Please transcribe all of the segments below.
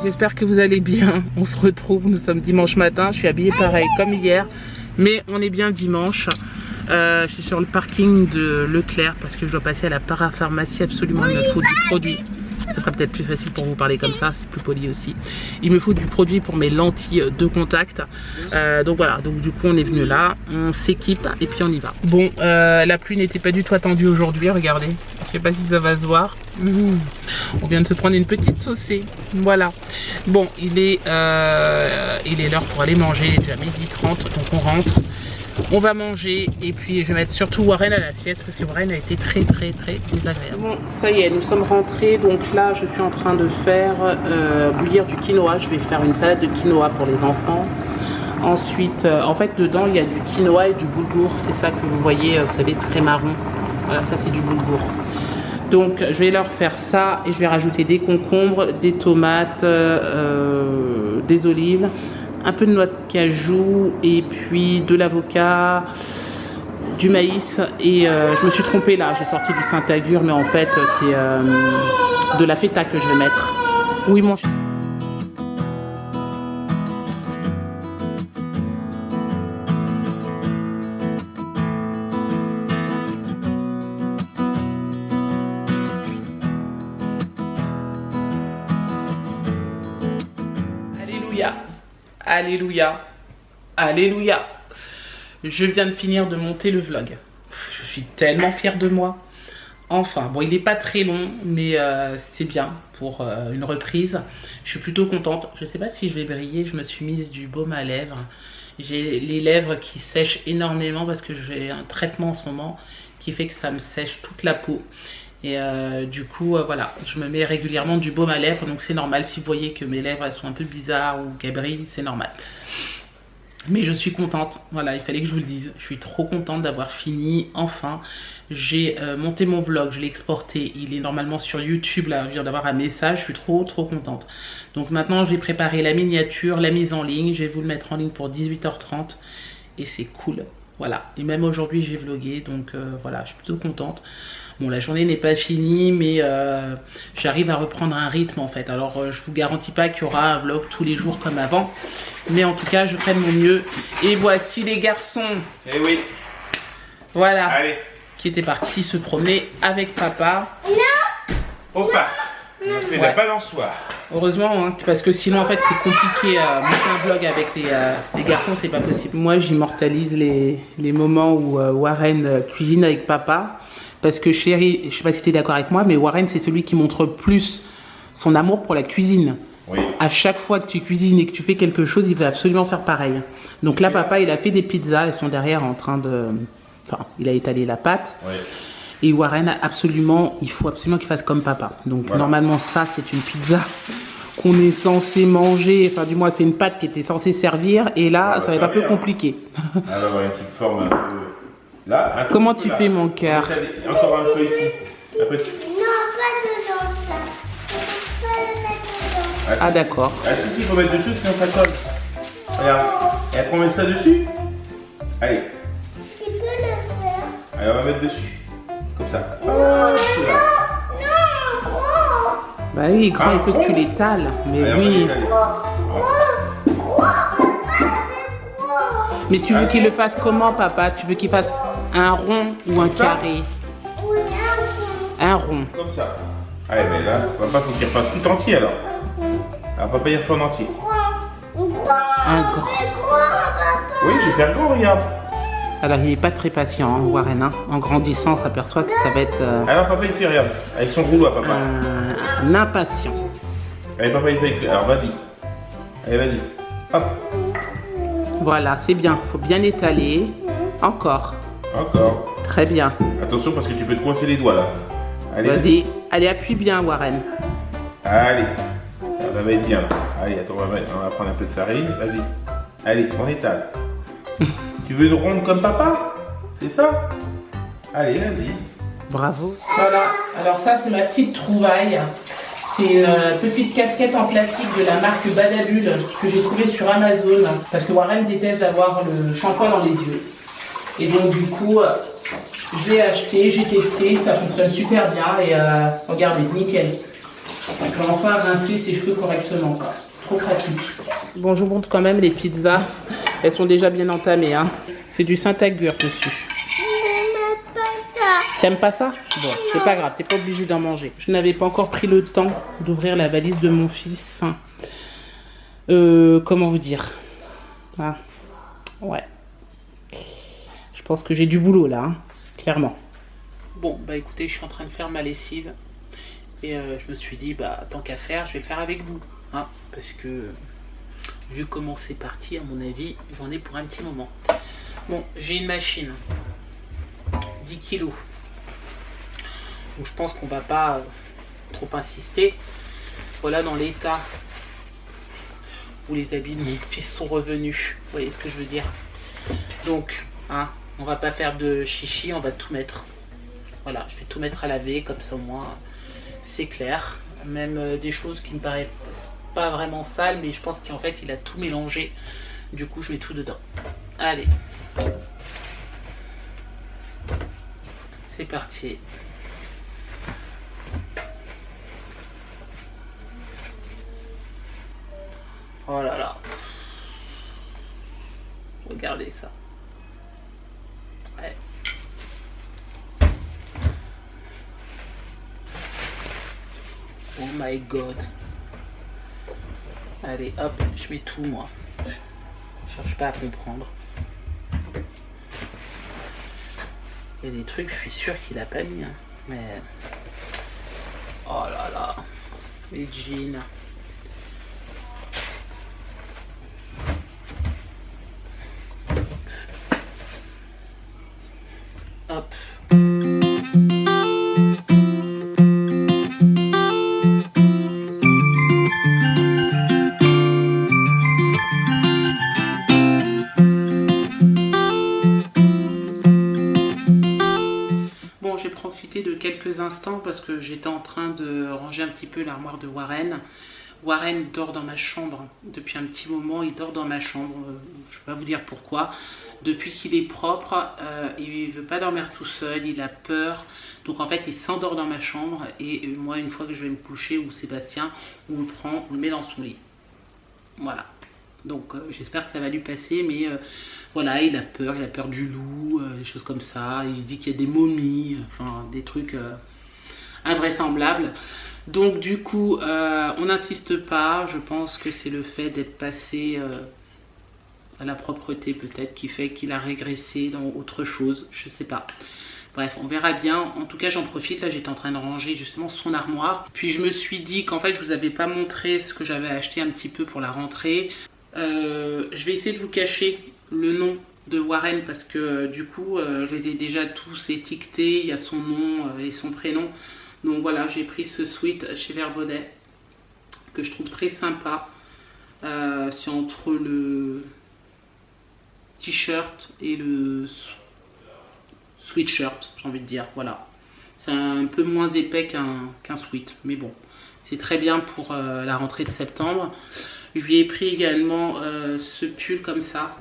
J'espère que vous allez bien. On se retrouve, nous sommes dimanche matin. Je suis habillée pareil comme hier, mais on est bien dimanche. Je suis sur le parking de Leclerc parce que je dois passer à la parapharmacie. Absolument, il me faut du produit. Ce sera peut-être plus facile pour vous parler comme ça, c'est plus poli aussi. Il me faut du produit pour mes lentilles de contact. Donc voilà, donc du coup on est venu là, on s'équipe et puis on y va. Bon, la pluie n'était pas du tout attendue aujourd'hui, regardez. Je sais pas si ça va se voir. On vient de se prendre une petite saucée. Voilà. Bon, il est l'heure pour aller manger, il est déjà 12h30, donc on rentre. On va manger et puis je vais mettre surtout Warren à l'assiette parce que Warren a été très désagréable. Bon, ça y est, nous sommes rentrés. Donc là, je suis en train de faire bouillir du quinoa. Je vais faire une salade de quinoa pour les enfants. Ensuite, en fait, dedans, il y a du quinoa et du boulgour. C'est ça que vous voyez, vous savez, très marron. Voilà, ça c'est du boulgour. Donc, je vais leur faire ça et je vais rajouter des concombres, des tomates, des olives, un peu de noix de cajou et puis de l'avocat, du maïs et je me suis trompée là, j'ai sorti du Saint-Agur mais en fait c'est de la feta que je vais mettre. Oui mon chat. Alléluia. Alléluia, alléluia. Je viens de finir de monter le vlog. Je suis tellement fière de moi. Enfin, bon, il n'est pas très long, mais c'est bien pour une reprise. Je suis plutôt contente. Je ne sais pas si je vais briller. Je me suis mise du baume à lèvres. J'ai les lèvres qui sèchent énormément parce que j'ai un traitement en ce moment qui fait que ça me sèche toute la peau. Et du coup, voilà, je me mets régulièrement du baume à lèvres, donc c'est normal. Si vous voyez que mes lèvres elles sont un peu bizarres ou qu'elles brillent, c'est normal. Mais je suis contente, voilà, il fallait que je vous le dise. Je suis trop contente d'avoir fini, enfin. J'ai monté mon vlog, je l'ai exporté. Il est normalement sur YouTube, là, je viens d'avoir un message, je suis trop contente. Donc maintenant, j'ai préparé la miniature, la mise en ligne. Je vais vous le mettre en ligne pour 18h30 et c'est cool. Voilà, et même aujourd'hui, j'ai vlogué, donc voilà, je suis plutôt contente. Bon, la journée n'est pas finie, mais j'arrive à reprendre un rythme en fait. Alors, je vous garantis pas qu'il y aura un vlog tous les jours comme avant. Mais en tout cas, je ferai de mon mieux. Et voici les garçons. Eh oui. Voilà. Allez. Qui étaient partis se promener avec papa. Au parc. On a fait la balançoire. Heureusement, hein, parce que sinon en fait c'est compliqué à monter un vlog avec les garçons, c'est pas possible. Moi, j'immortalise les moments où Warren cuisine avec papa. Parce que chérie, je sais pas si tu es d'accord avec moi, mais Warren c'est celui qui montre plus son amour pour la cuisine. Oui. À chaque fois que tu cuisines et que tu fais quelque chose, il veut absolument faire pareil. Donc là, papa, il a fait des pizzas, elles sont derrière en train de... Enfin, il a étalé la pâte. Oui. Et Warren, il faut absolument qu'il fasse comme papa. Donc voilà. Normalement, ça, c'est une pizza qu'on est censé manger. Enfin, du moins, c'est une pâte qui était censée servir. Et là, ça va être un peu compliqué. Elle va avoir une petite forme un peu... Là, un peu. Comment tu fais, mon cœur? Encore un peu ici. Un peu... Non, pas dedans, ça. Faut pas le mettre dedans. Ah, d'accord. Ah si, il faut mettre dessus, sinon ça colle. Regarde. Et après, on met ça dessus. Allez. Tu peux le faire. Allez, on va mettre dessus. Comme ça. Non, gros. Bah oui, grand, il faut que tu l'étales. Mais allez, oui. Gros, Mais tu veux qu'il le fasse comment, papa? Tu veux qu'il fasse un rond ou un carré? oui, Un rond. Comme ça. Allez, mais là, papa, faut qu'il refasse tout entier alors. Alors, papa, il refait en entier. Un grand. Oui, je vais faire grand, regarde. Alors, il n'est pas très patient, hein, Warren. Hein. En grandissant, on s'aperçoit que ça va être Alors, papa, il fait, regarde. Avec son rouleau à papa. un impatient. Allez, papa, il fait. Alors, vas-y. Allez, vas-y. Hop. Voilà, c'est bien. Faut bien étaler. Encore. Encore. Très bien. Attention parce que tu peux te coincer les doigts là. Allez, Vas-y. Allez, appuie bien, Warren. Allez. Ça va être bien là. Allez, attends, on va prendre un peu de farine. Vas-y. Allez, on étale. Tu veux une ronde comme papa? C'est ça? Allez, vas-y. Bravo. Voilà. Alors ça, c'est ma petite trouvaille. C'est une petite casquette en plastique de la marque Badabul que j'ai trouvée sur Amazon. Parce que Warren déteste d'avoir le shampoing dans les yeux. Et donc du coup, je l'ai acheté, j'ai testé, ça fonctionne super bien et regardez, nickel. On peut enfin rincer ses cheveux correctement, quoi. Trop pratique. Bon, je vous montre quand même les pizzas. Elles sont déjà bien entamées, hein. C'est du Saint-Agur dessus. T'aimes pas ça? Bon, c'est pas grave, t'es pas obligé d'en manger. Je n'avais pas encore pris le temps d'ouvrir la valise de mon fils. Comment vous dire? Ah, ouais. Je pense que j'ai du boulot là, hein, clairement. Bon, bah écoutez, je suis en train de faire ma lessive. Et je me suis dit, bah tant qu'à faire, je vais le faire avec vous. Hein, parce que, vu comment c'est parti, à mon avis, j'en ai pour un petit moment. Bon, j'ai une machine. 10 kilos. Donc je pense qu'on va pas trop insister. Voilà dans l'état où les habits de mon fils sont revenus. Vous voyez ce que je veux dire? Donc, hein, on va pas faire de chichi, on va tout mettre. Voilà, je vais tout mettre à laver, comme ça au moins c'est clair. Même des choses qui me paraissent pas vraiment sales, mais je pense qu'en fait il a tout mélangé. Du coup je mets tout dedans. Allez. C'est parti. Oh là là. Regardez ça. Ouais. Oh my god. Allez, hop, je mets tout moi. Je cherche pas à comprendre. Il y a des trucs, je suis sûr qu'il a pas mis. Hein. Mais... oh là là. Les jeans. Hop. Bon, j'ai profité de quelques instants parce que j'étais en train de ranger un petit peu l'armoire de Warren. Warren dort dans ma chambre depuis un petit moment, il dort dans ma chambre, je ne vais pas vous dire pourquoi. Depuis qu'il est propre, il ne veut pas dormir tout seul, il a peur. Donc en fait il s'endort dans ma chambre et moi une fois que je vais me coucher ou Sébastien, on le prend, on le met dans son lit. Voilà. Donc j'espère que ça va lui passer, mais voilà, il a peur du loup, des choses comme ça. Il dit qu'il y a des momies, enfin des trucs invraisemblables. Donc du coup, on n'insiste pas. Je pense que c'est le fait d'être passé à la propreté peut-être qui fait qu'il a régressé dans autre chose. Je sais pas. Bref, on verra bien. En tout cas, j'en profite. Là, j'étais en train de ranger justement son armoire. Puis je me suis dit qu'en fait, je vous avais pas montré ce que j'avais acheté un petit peu pour la rentrée. Je vais essayer de vous cacher le nom de Warren parce que du coup, je les ai déjà tous étiquetés. Il y a son nom et son prénom. Donc voilà, j'ai pris ce sweat chez Verbaudet que je trouve très sympa. C'est entre le t-shirt et le sweatshirt, j'ai envie de dire. Voilà, c'est un peu moins épais qu'un sweat, mais bon, c'est très bien pour la rentrée de septembre. Je lui ai pris également ce pull comme ça,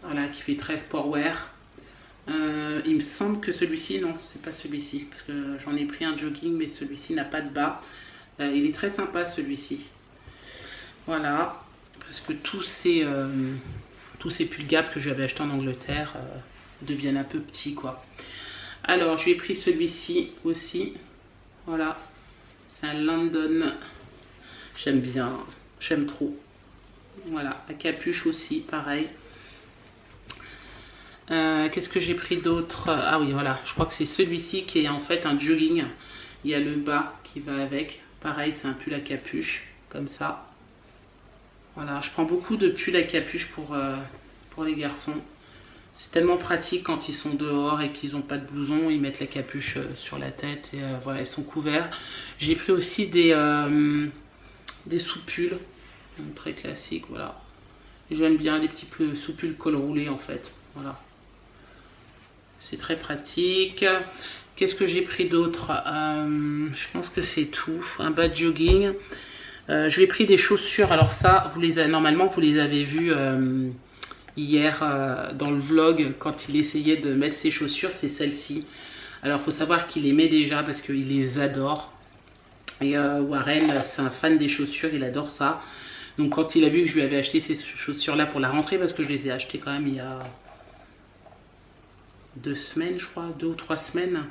voilà, qui fait très sportwear. Il me semble que celui-ci, non, c'est pas celui-ci, parce que j'en ai pris un jogging, mais celui-ci n'a pas de bas. Il est très sympa celui-ci. Voilà, parce que tous ces pulls Gap que j'avais acheté en Angleterre deviennent un peu petits, quoi. Alors, je lui ai pris celui-ci aussi. Voilà, c'est un London. J'aime bien, j'aime trop. Voilà, à capuche aussi, pareil. Qu'est-ce que j'ai pris d'autre? Ah oui, voilà, je crois que c'est celui-ci qui est en fait un jogging. Il y a le bas qui va avec. Pareil, c'est un pull à capuche, comme ça. Voilà, je prends beaucoup de pulls à capuche pour les garçons. C'est tellement pratique quand ils sont dehors et qu'ils n'ont pas de blouson. Ils mettent la capuche sur la tête et voilà, ils sont couverts. J'ai pris aussi des sous-pulls, très classiques, voilà. J'aime bien les petits sous-pulls col roulé en fait, voilà. C'est très pratique. Qu'est-ce que j'ai pris d'autre? Je pense que c'est tout. Un bas de jogging. Je lui ai pris des chaussures. Alors ça, normalement, vous les avez vues hier dans le vlog quand il essayait de mettre ses chaussures, c'est celle-ci. Alors il faut savoir qu'il les met déjà parce qu'il les adore. Et Warren, c'est un fan des chaussures, il adore ça. Donc quand il a vu que je lui avais acheté ces chaussures-là pour la rentrée, parce que je les ai achetées quand même il y a 2 semaines, je crois, 2 ou 3 semaines.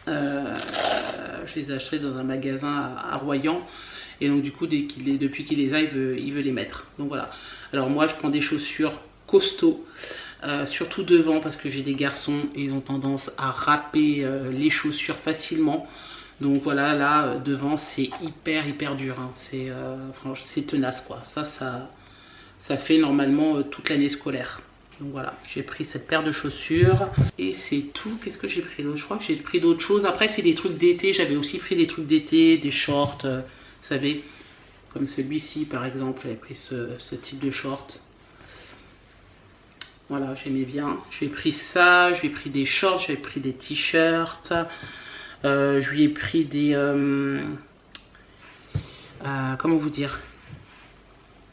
Je les ai achetées dans un magasin à Royan. Et donc du coup, depuis qu'il les a, il veut les mettre. Donc voilà. Alors moi, je prends des chaussures costauds. Surtout devant, parce que j'ai des garçons et ils ont tendance à râper les chaussures facilement. Donc voilà, là devant c'est hyper dur, hein. Franchement c'est tenace quoi. Ça fait normalement toute l'année scolaire. Donc voilà, j'ai pris cette paire de chaussures et c'est tout. Qu'est-ce que j'ai pris d'autre? Je crois que j'ai pris d'autres choses. Après c'est des trucs d'été, j'avais aussi pris des trucs d'été, des shorts, vous savez, comme celui-ci par exemple, j'avais pris ce type de short. Voilà, j'aimais bien. J'ai pris ça, j'ai pris des shorts, j'ai pris des t-shirts. Je lui ai pris des... comment vous dire?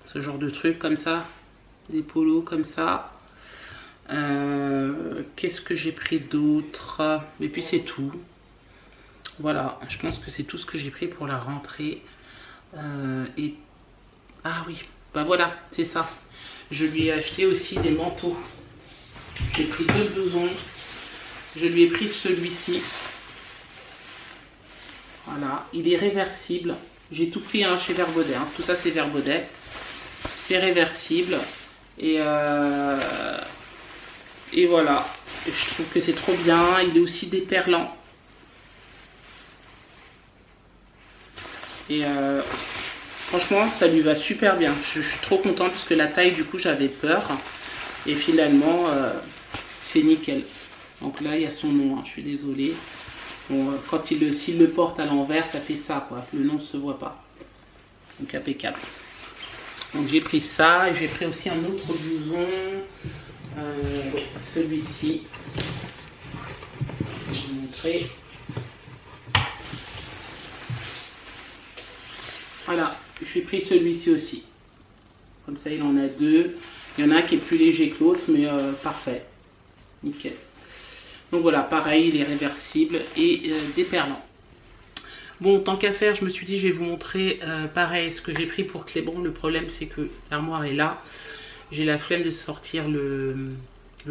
Ce genre de trucs comme ça. Des polos comme ça. Qu'est-ce que j'ai pris d'autre? Et puis c'est tout. Voilà, je pense que c'est tout ce que j'ai pris pour la rentrée. Ah oui, bah voilà, c'est ça. Je lui ai acheté aussi des manteaux. J'ai pris 2 blousons. Je lui ai pris celui-ci. Voilà, il est réversible. J'ai tout pris hein, chez Vert Baudet. Hein. Tout ça c'est Vert Baudet. C'est réversible. Et voilà. Et je trouve que c'est trop bien. Il est aussi déperlant. Et franchement, ça lui va super bien. Je suis trop contente parce que la taille, du coup, j'avais peur. Et finalement, c'est nickel. Donc là, il y a son nom. Hein, je suis désolée. Bon, quand s'il le porte à l'envers, ça fait ça, quoi. Le nom ne se voit pas. Donc impeccable. Donc j'ai pris ça. Et j'ai pris aussi un autre blouson. Celui-ci. Je vais vous montrer. Voilà, j'ai pris celui-ci aussi. Comme ça, il en a 2. Il y en a un qui est plus léger que l'autre, mais parfait. Nickel. Donc voilà, pareil, il est réversible et déperlant. Bon, tant qu'à faire, je me suis dit, je vais vous montrer pareil ce que j'ai pris pour Clément. Le problème, c'est que l'armoire est là. J'ai la flemme de sortir le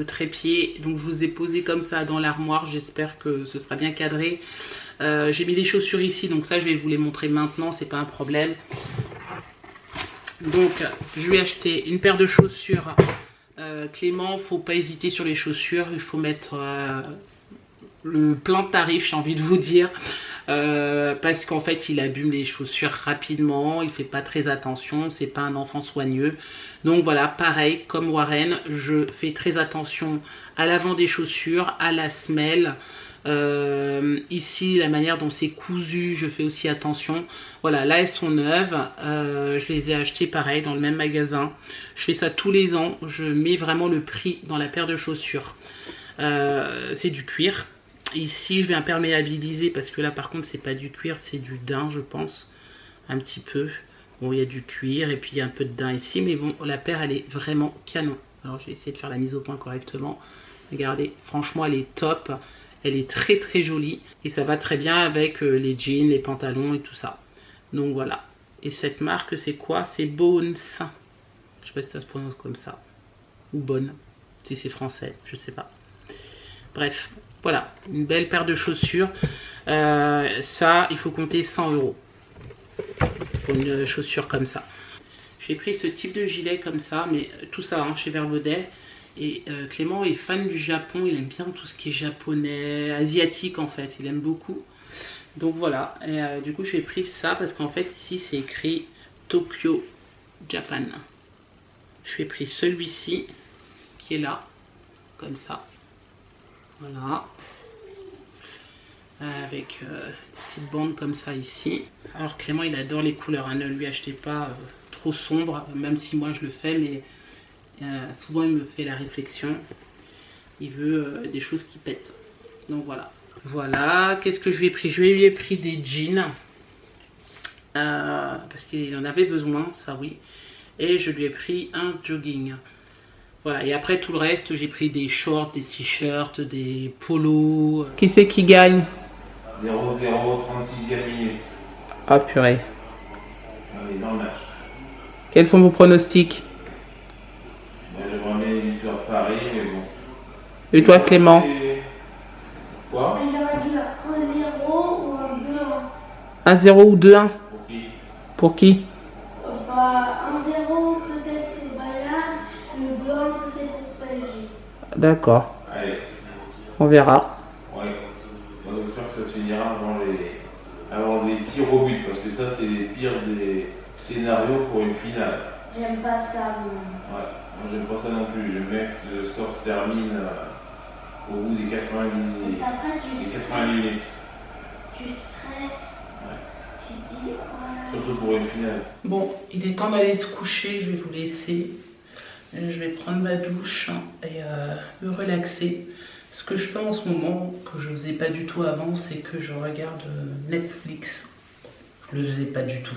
trépied. Donc, je vous ai posé comme ça dans l'armoire. J'espère que ce sera bien cadré. J'ai mis des chaussures ici, donc ça, je vais vous les montrer maintenant. C'est pas un problème. Donc, je lui ai acheté une paire de chaussures. Clément, faut pas hésiter sur les chaussures. Il faut mettre le plein de tarif, j'ai envie de vous dire. Parce qu'en fait il abîme les chaussures rapidement, il fait pas très attention, c'est pas un enfant soigneux. Donc voilà, pareil comme Warren, je fais très attention à l'avant des chaussures, à la semelle. Ici la manière dont c'est cousu, je fais aussi attention. Voilà, là elles sont neuves, je les ai achetées pareil dans le même magasin. Je fais ça tous les ans, je mets vraiment le prix dans la paire de chaussures. C'est du cuir. Ici je vais imperméabiliser parce que là par contre c'est pas du cuir, c'est du daim je pense, un petit peu. Bon, il y a du cuir et puis il y a un peu de daim ici, mais bon, la paire elle est vraiment canon. Alors je vais essayer de faire la mise au point correctement. Regardez, franchement elle est top, elle est très très jolie et ça va très bien avec les jeans, les pantalons et tout ça. Donc voilà. Et cette marque c'est quoi? C'est Bones. Je sais pas si ça se prononce comme ça. Ou Bonne, si c'est français, je sais pas. Bref, voilà, une belle paire de chaussures. Ça, il faut compter 100 € pour une chaussure comme ça. J'ai pris ce type de gilet comme ça, mais tout ça hein, chez Vert Baudet. Et Clément est fan du Japon, il aime bien tout ce qui est japonais, asiatique en fait, il aime beaucoup. Donc voilà, et du coup j'ai pris ça parce qu'en fait ici c'est écrit Tokyo, Japan. Je lui ai pris celui-ci qui est là, comme ça. Voilà, avec une petite bande comme ça ici. Alors Clément il adore les couleurs, hein. Ne lui achetez pas trop sombre, même si moi je le fais, mais souvent il me fait la réflexion, il veut des choses qui pètent. Donc voilà. Voilà, qu'est-ce que je lui ai pris? Je lui ai pris des jeans, parce qu'il en avait besoin, ça oui. Et je lui ai pris un jogging. Voilà, et après tout le reste, j'ai pris des shorts, des t-shirts, des polos. Qui c'est qui gagne? 0-0, 36e minute. Ah purée. On est dans le match. Quels sont vos pronostics? Moi, j'aimerais bien une victoire de Paris, mais bon. Et toi, Clément? Quoi? J'aurais dit un 1-0 ou un 2-1. 1-0 ou 2-1? Pour qui? Pour qui? Bah, 1-0 peut-être pour Bayern, le 2-1 peut-être pour PSG. D'accord, Allez. on verra. Ouais. Moi, j'espère que ça se finira avant les tirs au but, parce que ça, c'est les pires des scénarios pour une finale. J'aime pas ça, moi. Ouais. Moi, j'aime pas ça non plus. J'aime bien que le score se termine au bout des 90 minutes. Et après, Des 80 minutes. tu stresses. Ouais. Tu dis, voilà. Surtout pour une finale. Bon, il est temps d'aller se coucher, je vais vous laisser. Je vais prendre ma douche et me relaxer. Ce que je fais en ce moment, que je ne faisais pas du tout avant, c'est que je regarde Netflix. Je ne le faisais pas du tout.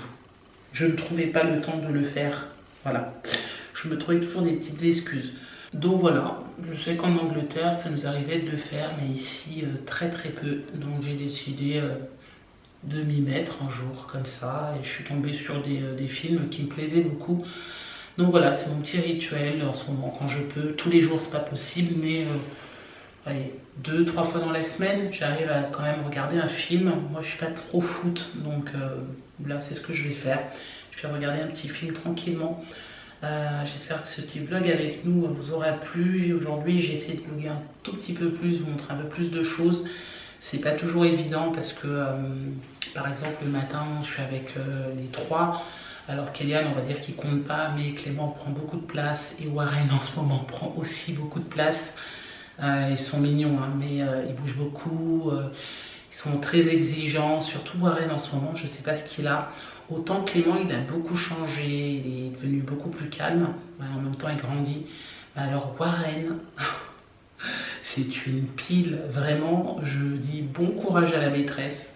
Je ne trouvais pas le temps de le faire. Voilà. Je me trouvais toujours des petites excuses. Donc voilà, je sais qu'en Angleterre, ça nous arrivait de le faire, mais ici, très très peu. Donc j'ai décidé de m'y mettre un jour comme ça. Et je suis tombée sur des films qui me plaisaient beaucoup. Donc voilà, c'est mon petit rituel en ce moment quand je peux. Tous les jours, c'est pas possible, mais allez, 2-3 fois dans la semaine, j'arrive à quand même regarder un film. Moi, je suis pas trop foot, donc là, c'est ce que je vais faire. Je vais regarder un petit film tranquillement. J'espère que ce petit vlog avec nous vous aura plu. Aujourd'hui, j'ai essayé de vlogger un tout petit peu plus, vous montrer un peu plus de choses. C'est pas toujours évident parce que, par exemple, le matin, je suis avec les trois. Alors Kélian, on va dire qu'il compte pas, mais Clément prend beaucoup de place et Warren en ce moment prend aussi beaucoup de place. Ils sont mignons, hein, mais ils bougent beaucoup, ils sont très exigeants, surtout Warren en ce moment, je ne sais pas ce qu'il a. Autant Clément, il a beaucoup changé, il est devenu beaucoup plus calme, en même temps il grandit. Alors Warren, c'est une pile, vraiment, je dis bon courage à la maîtresse.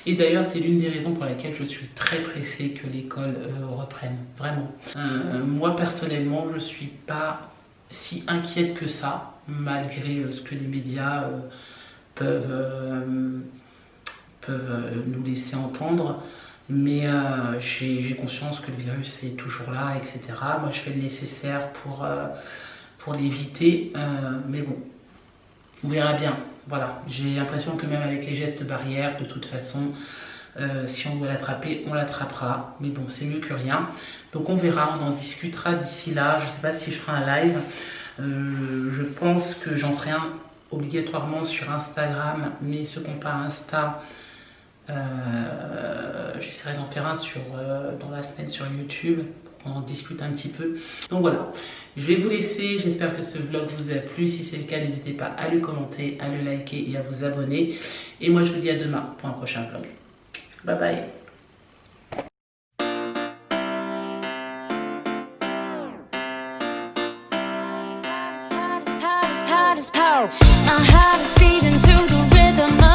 Et d'ailleurs, c'est l'une des raisons pour laquelle je suis très pressée que l'école reprenne, vraiment. Moi, personnellement, je ne suis pas si inquiète que ça, malgré ce que les médias peuvent nous laisser entendre. Mais j'ai conscience que le virus est toujours là, etc. Moi, je fais le nécessaire pour l'éviter, mais bon, on verra bien. Voilà, j'ai l'impression que même avec les gestes barrières, de toute façon, si on doit l'attraper, on l'attrapera. Mais bon, c'est mieux que rien. Donc on verra, on en discutera d'ici là. Je ne sais pas si je ferai un live. Je pense que j'en ferai un obligatoirement sur Instagram. Mais ceux qui n'ont pas Insta, j'essaierai d'en faire un dans la semaine sur YouTube. On en discute un petit peu. Donc voilà, je vais vous laisser. J'espère que ce vlog vous a plu. Si c'est le cas, n'hésitez pas à le commenter, à le liker et à vous abonner. Et moi, je vous dis à demain pour un prochain vlog. Bye bye. My heart is beating to the rhythm